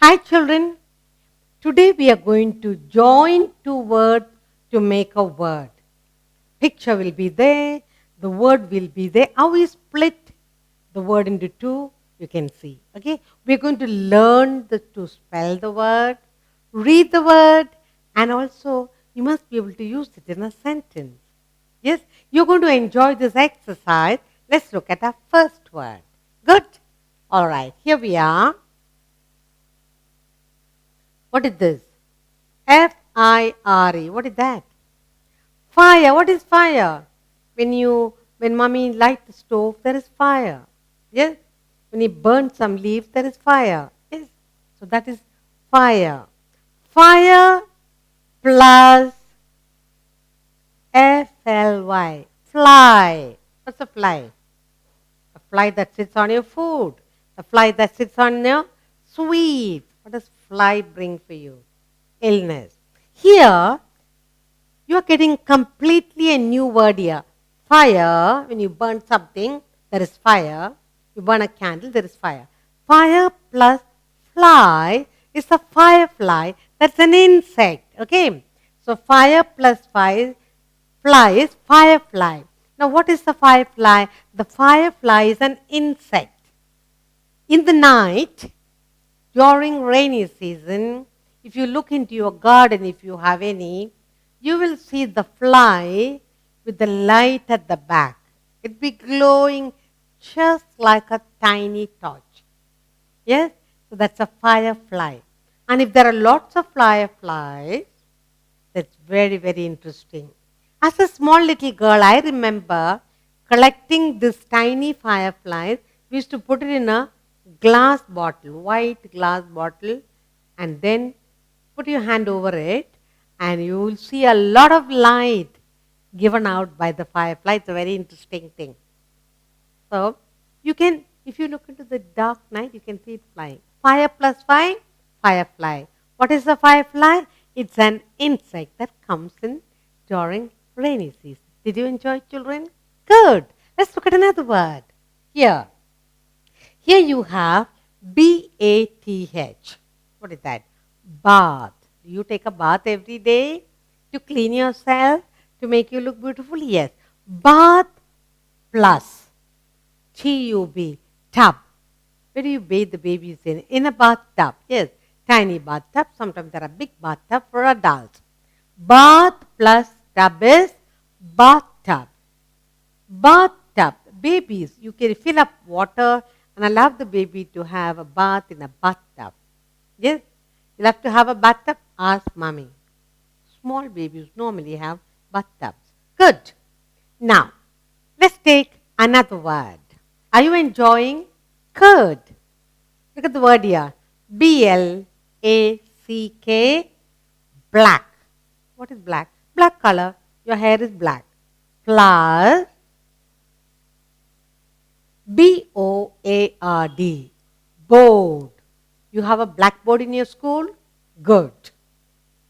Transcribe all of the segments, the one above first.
Hi children, today we are going to join two words to make a word. Picture will be there, the word will be there. How we split the word into two, you can see. Okay, we're going to learn to spell the word, read the word, and also you must be able to use it in a sentence. Yes, you're going to enjoy this exercise. Let's look at our first word. Good? All right, here we are. What is this? Fire. What is that? Fire. What is fire? When mommy light the stove, there is fire. Yes? When you burn some leaves, there is fire. Yes? So that is fire. Fire plus FLY. Fly. What's a fly? A fly that sits on your food. A fly that sits on your sweet. What does fly bring for you? Illness. Here, you are getting completely a new word here. Fire, when you burn something, there is fire. You burn a candle, there is fire. Fire plus fly is a firefly. That's an insect. Okay. So fire plus fly is firefly. Now what is the firefly? The firefly is an insect. In the night, during rainy season, if you look into your garden, if you have any, you will see the fly with the light at the back. It will be glowing just like a tiny torch. Yes? So that's a firefly. And if there are lots of fireflies, that's very, very interesting. As a small little girl, I remember collecting this tiny fireflies. We used to put it in a glass bottle, white glass bottle, and then put your hand over it, and you will see a lot of light given out by the firefly. It's a very interesting thing. So, you can, if you look into the dark night, you can see it flying. Fire plus fire, firefly. What is a firefly? It's an insect that comes in during rainy season. Did you enjoy, children? Good. Let's look at another word. Here. Here you have BATH. What is that? Bath. Do you take a bath every day to clean yourself, to make you look beautiful? Yes. Bath plus TUB, tub. Where do you bathe the babies in? In a bathtub. Yes. Tiny bathtub. Sometimes there are big bathtub for adults. Bath plus tub is bathtub. Bathtub. Babies, you can fill up water and allow the baby to have a bath in a bathtub. Yes? You'll have to have a bathtub? Ask mommy. Small babies normally have bathtubs. Good. Now, let's take another word. Are you enjoying? Good. Look at the word here. BLACK. Black. What is black? Black color. Your hair is black. Plus BOARD. Board. You have a blackboard in your school? Good.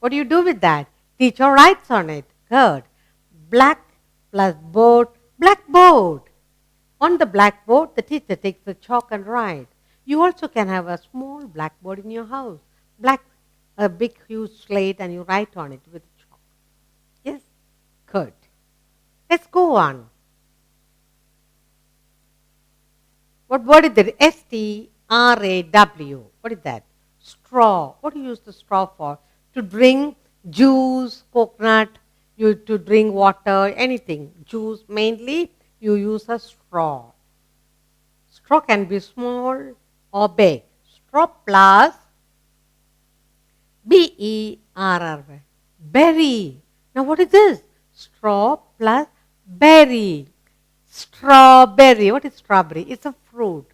What do you do with that? Teacher writes on it. Good. Black plus board, blackboard. On the blackboard, the teacher takes the chalk and writes. You also can have a small blackboard in your house. A big huge slate, and you write on it with chalk. Yes? Good. Let's go on. What word is that? STRAW. What is that? Straw. What do you use the straw for? To drink juice, coconut, to drink water, anything. Juice mainly, you use a straw. Straw can be small or big. Straw plus BERR. Berry. Now what is this? Straw plus berry. Strawberry. What is strawberry? It's a fruit.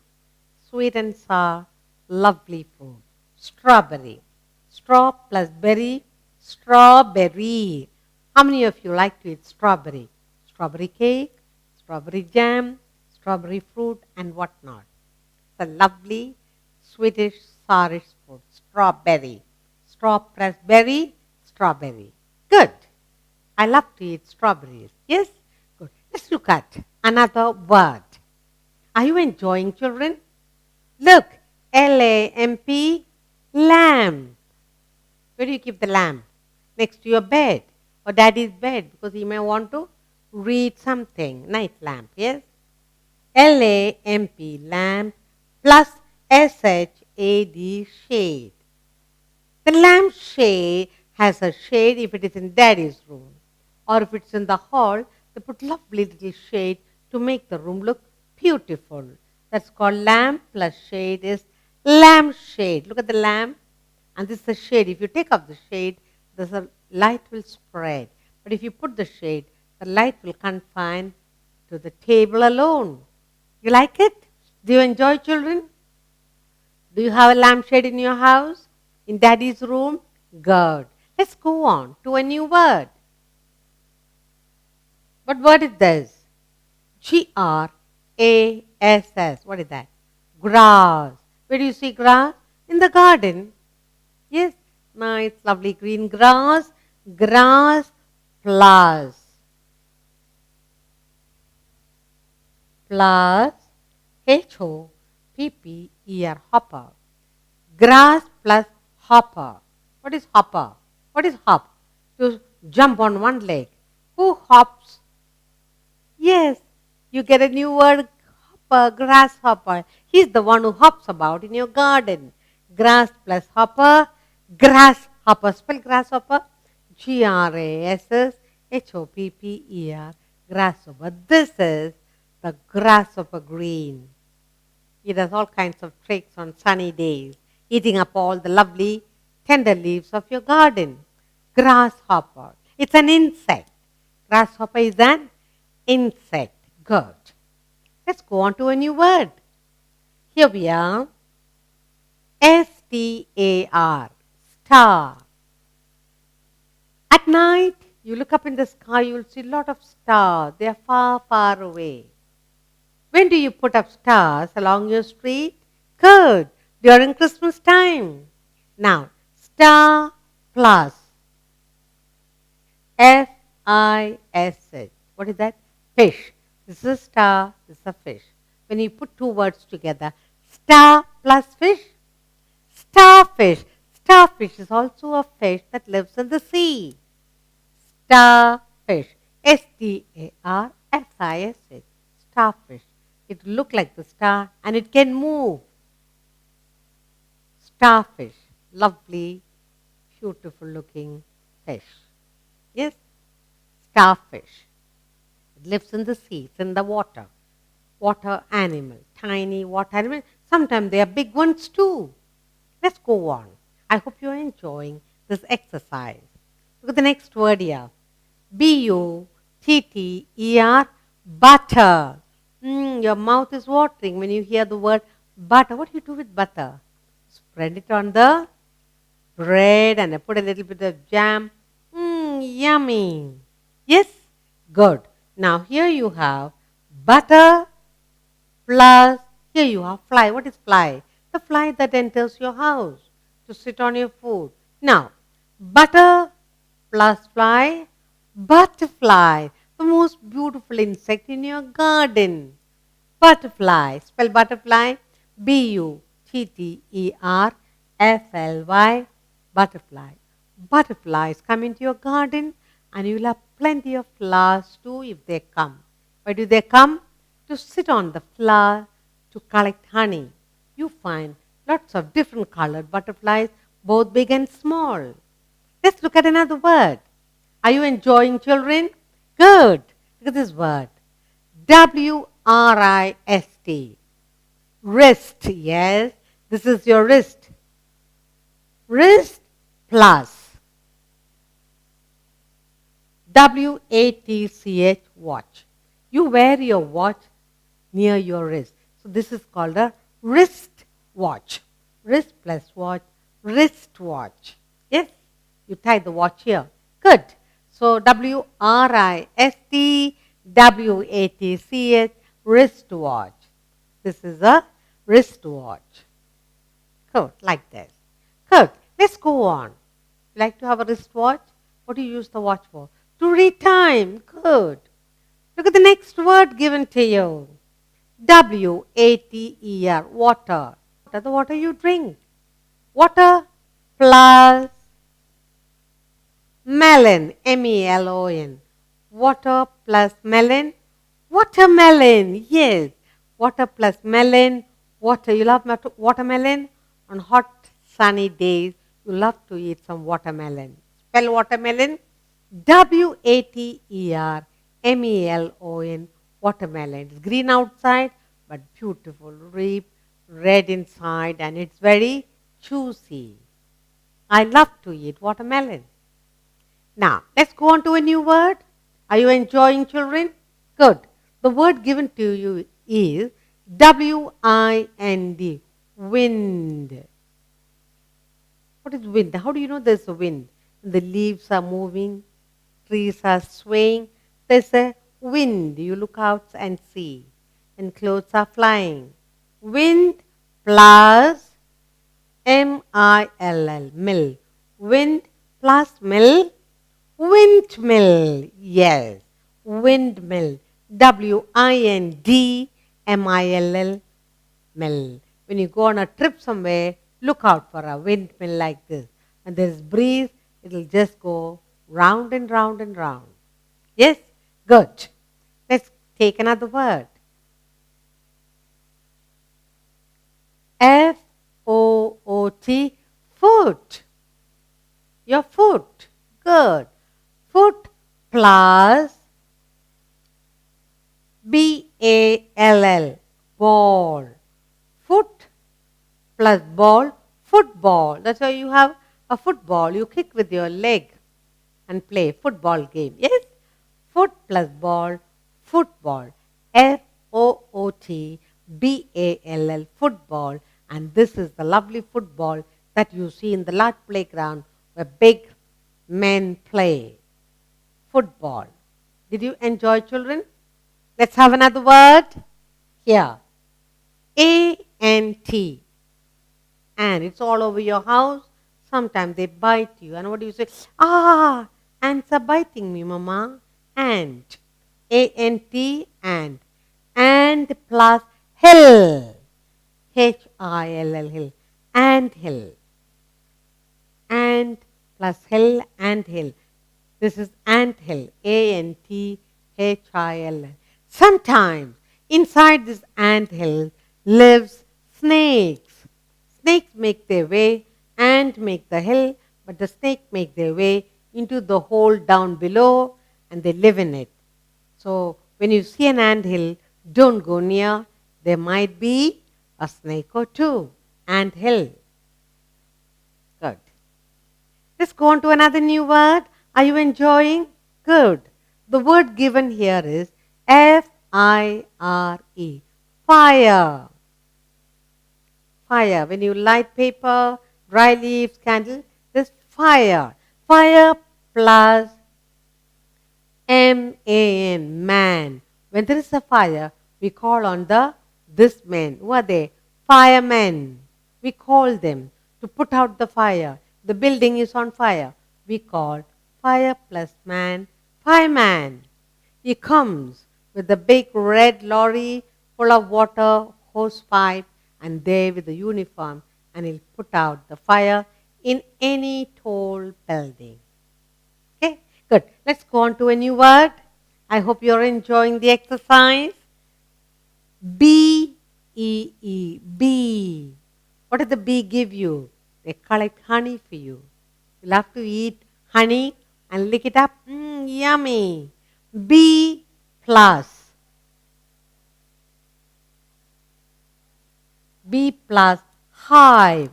Sweet and sour, lovely fruit. Strawberry. Straw plus berry, strawberry. How many of you like to eat strawberry? Strawberry cake, strawberry jam, strawberry fruit, and whatnot. It's a lovely, sweetish, sourish fruit. Strawberry. Straw plus berry, strawberry. Good. I love to eat strawberries. Yes? Good. Let's look at another word. Are you enjoying, children? Look, LAMP, Lamp. Where do you keep the lamp? Next to your bed or daddy's bed because he may want to read something. Night lamp, yes? L-A-M-P, lamp, plus S-H-A-D, shade. The lamp shade has a shade if it is in daddy's room. Or if it's in the hall, they put lovely little shade to make the room look beautiful. That's called lamp plus shade is lamp shade. Look at the lamp. And this is the shade. If you take off the shade, the light will spread. But if you put the shade, the light will confine to the table alone. You like it? Do you enjoy, children? Do you have a lampshade in your house? In daddy's room? Good. Let's go on to a new word. What word is this? G-R-A-S-S. What is that? Grass. Where do you see grass? In the garden. Yes, nice, lovely green grass. Grass plus. Plus H-O-P-P-E-R, hopper. Grass plus hopper. What is hopper? What is hop? To jump on one leg. Who hops? Yes, you get a new word, hopper, grasshopper. He's the one who hops about in your garden. Grass plus hopper, grasshopper. Spell grasshopper. G-R-A-S-S-H-O-P-P-E-R, grasshopper. This is the grasshopper green. He does all kinds of tricks on sunny days, eating up all the lovely tender leaves of your garden. Grasshopper. It's an insect. Grasshopper is an insect. Good. Let's go on to a new word. Here we are. S-T-A-R. Star. At night, you look up in the sky, you will see a lot of stars. They are far, far away. When do you put up stars along your street? Good. During Christmas time. Now, star plus F-I-S-H. What is that? Fish. This is a star, this is a fish. When you put two words together, star plus fish, starfish. Starfish is also a fish that lives in the sea. Starfish. S-T-A-R-F-I-S-H. Starfish. It looks like the star and it can move. Starfish. Lovely, beautiful looking fish. Yes? Starfish. It lives in the sea. It's in the water. Water animal. Tiny water animal. Sometimes they are big ones too. Let's go on. I hope you are enjoying this exercise. Look at the next word here. B-U-T-T-E-R, butter. Your mouth is watering when you hear the word butter. What do you do with butter? Spread it on the bread and I put a little bit of jam. Yummy. Yes? Good. Now here you have butter plus, here you have fly. What is fly? The fly that enters your house to sit on your food. Now, butter plus fly, butterfly, the most beautiful insect in your garden. Butterfly, spell butterfly, B-U-T-T-E-R-F-L-Y, butterfly. Butterflies come into your garden and you will have plenty of flowers too if they come. Why do they come? To sit on the flower to collect honey. You find lots of different colored butterflies, both big and small. Let's look at another word. Are you enjoying, children? Good. Look at this word. W-R-I-S-T. Wrist. Yes, this is your wrist. Wrist plus W-A-T-C-H, watch. You wear your watch near your wrist. So this is called a wrist watch. Wrist plus watch, wrist watch. Yes, you tie the watch here. Good. So W-R-I-S-T, W-A-T-C-H, wrist watch. This is a wrist watch. Good, like this. Good. Let's go on. You like to have a wrist watch? What do you use the watch for? To read time. Good. Look at the next word given to you. W-A-T-E-R, water. The water you drink. Water plus melon, melon. Water plus melon, watermelon. Yes, water plus melon, water. You love watermelon? On hot sunny days, you love to eat some watermelon. Spell watermelon, watermelon, watermelon. It's green outside, but beautiful, red inside, and it's very juicy. I love to eat watermelon. Now, let's go on to a new word. Are you enjoying, children? Good. The word given to you is wind, wind. What is wind? How do you know there's a wind? The leaves are moving, trees are swaying. There's a wind. You look out and see. And clothes are flying. Wind plus mill, mill. Wind plus mill, windmill. Yes, windmill. windmill, mill. When you go on a trip somewhere, look out for a windmill like this. And there's breeze, it'll just go round and round and round. Yes? Good. Let's take another word. Foot, foot. Your foot. Good. Foot plus ball, ball. Foot plus ball, football. That's why you have a football. You kick with your leg and play football game. Yes? Foot plus ball, football. football, football. And this is the lovely football that you see in the large playground where big men play. Football. Did you enjoy, children? Let's have another word. Here. ant. And it's all over your house. Sometimes they bite you. And what do you say? Ah, ants are biting me, mama. Ant. ant, ant. And plus hill. hill, hill. Anthill. Ant plus hill, anthill. This is anthill. anthill. Sometimes inside this anthill lives snakes. Snakes make their way and make the hill, but the snake make their way into the hole down below and they live in it. So when you see an anthill, don't go near. There might be a snake or two. Anthill. Good. Let's go on to another new word. Are you enjoying? Good. The word given here is fire. Fire. Fire. When you light paper, dry leaves, candle, there's fire. Fire plus man, man. When there is a fire, we call on this men. Who are they? Firemen. We call them to put out the fire. The building is on fire. We call fire plus man, fireman. He comes with a big red lorry full of water, hose pipe, and there with the uniform, and he'll put out the fire in any tall building. Okay, good. Let's go on to a new word. I hope you're enjoying the exercise. Bee. Bee. What does the bee give you? They collect honey for you. You'll have to eat honey and lick it up. Yummy. Bee plus. Bee plus hive.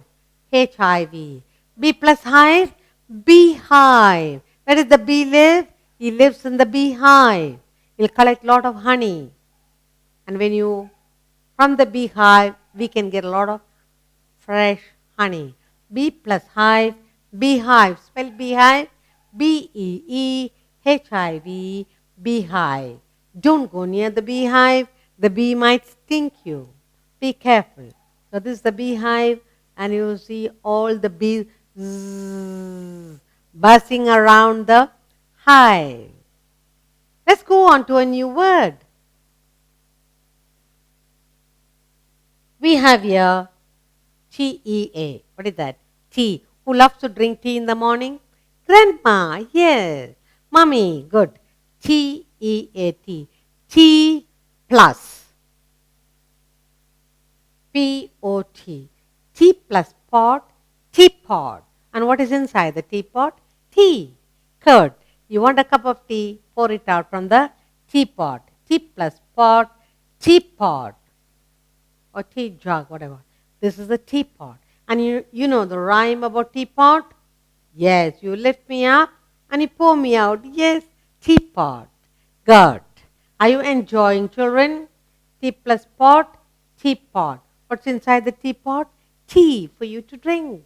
HIV. Bee plus hive. Beehive. Where does the bee live? He lives in the beehive. He'll collect a lot of honey. And from the beehive, we can get a lot of fresh honey. Bee plus hive, beehive. Spell beehive. BEEHIV, beehive. Don't go near the beehive. The bee might stink you. Be careful. So this is the beehive, and you see all the bees buzzing around the hive. Let's go on to a new word. We have here TEA. What is that? Tea. Who loves to drink tea in the morning? Grandma, yes. Mummy, good. T-E-A-T. Tea plus P-O-T. Tea plus pot, teapot. And what is inside the teapot? Tea. Curd. You want a cup of tea, pour it out from the teapot. Tea plus pot, teapot. Or tea jug, whatever. This is the teapot. And you know the rhyme about teapot? Yes, you lift me up and you pour me out. Yes, teapot. Good. Are you enjoying, children? Tea plus pot, teapot. What's inside the teapot? Tea for you to drink.